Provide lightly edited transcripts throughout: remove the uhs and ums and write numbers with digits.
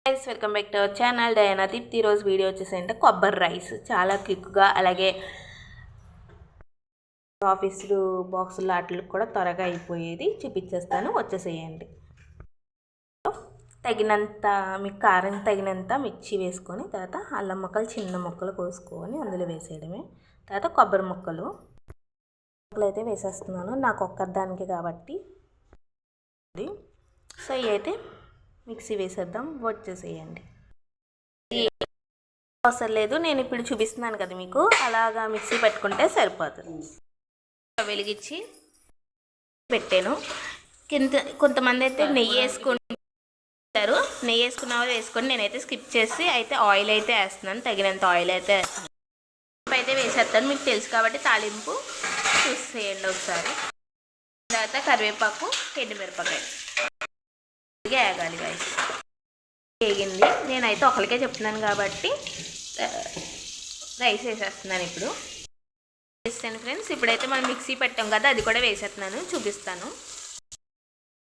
Guys welcome back to our channel Diana Deepti. ఈరోజు video వచ్చేసంటే కొబ్బరి rice చాలా క్విక్గా, అలాగే ఆఫీసులు బాక్సులు వాటికి కూడా త్వరగా అయిపోయేది చూపించేస్తాను, వచ్చేసేయండి. తగినంత మీకు కారం తగినంత మిర్చి వేసుకొని, తర్వాత అల్లం ముక్కలు చిన్న ముక్కలు కోసుకొని అందులో వేసేయడమే. తర్వాత కొబ్బరి ముక్కలు అయితే వేసేస్తున్నాను, నాకు ఒక్కదానికి కాబట్టి. సో ఇవి అయితే మిక్సీ వేసేద్దాం, వచ్చేసేయండి. అవసరం లేదు, నేను ఇప్పుడు చూపిస్తున్నాను కదా మీకు, అలాగా మిక్సీ పెట్టుకుంటే సరిపోతుంది. వెలిగించి పెట్టాను. కొంతమంది అయితే నెయ్యి వేసుకుంటారు, నెయ్యి వేసుకున్న వాళ్ళు వేసుకొని, నేనైతే స్కిప్ చేసి అయితే ఆయిల్ అయితే వేస్తున్నాను, తగినంత ఆయిల్ అయితే వేసేస్తాను. మీకు తెలుసు కాబట్టి తాలింపు చూసేయండి ఒకసారి. తర్వాత కరివేపాకు, ఎండుమిరపకాయ వేగాలి. గాయస్ వేగింది, నేనైతే ఒకరికే చెప్తున్నాను కాబట్టి రైస్ వేసేస్తున్నాను. ఇప్పుడు వేసాను ఫ్రెండ్స్. ఇప్పుడైతే మనం మిక్సీ పెట్టాం కదా, అది కూడా వేసేస్తున్నాను, చూపిస్తాను.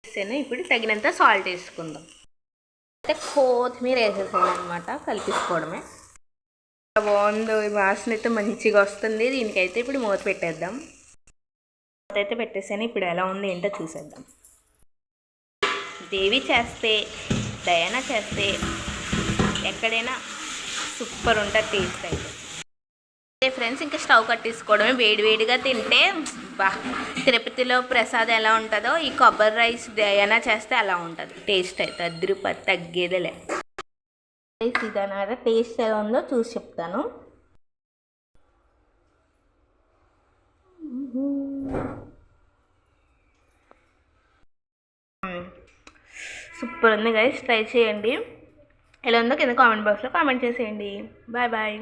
వేసాను. ఇప్పుడు తగినంత సాల్ట్ వేసుకుందాం. అయితే కొత్తిమీర వేసేసాను అనమాట, కలిపేసుకోవడమే. బాగుంది, వాసన అయితే మంచిగా వస్తుంది. దీనికైతే ఇప్పుడు మూత పెట్టేద్దాం. మూత అయితే పెట్టేసాను. ఇప్పుడు ఎలా ఉంది ఏంటో చూసేద్దాం. దేవి చేస్తే, డయానా చేస్తే ఎక్కడైనా సూపర్ ఉంటుంది టేస్ట్ అయితే. ఫ్రెండ్స్ ఇంకా స్టవ్ కట్టేసుకోవడమే. వేడివేడిగా తింటే తిరుపతిలో ప్రసాదం ఎలా ఉంటుందో ఈ కొబ్బరి రైస్ డయానా చేస్తే అలా ఉంటుంది టేస్ట్ అయితే. అద్దరిపది తగ్గేదేలే. రైస్ ఇదన్నమాట. టేస్ట్ ఎలా ఉందో చూసి చెప్తాను. సూపర్ ఉంది గైస్, ట్రై చేయండి. ఎలా ఉందో కింద కామెంట్ బాక్స్లో కామెంట్ చేసేయండి. Bye bye.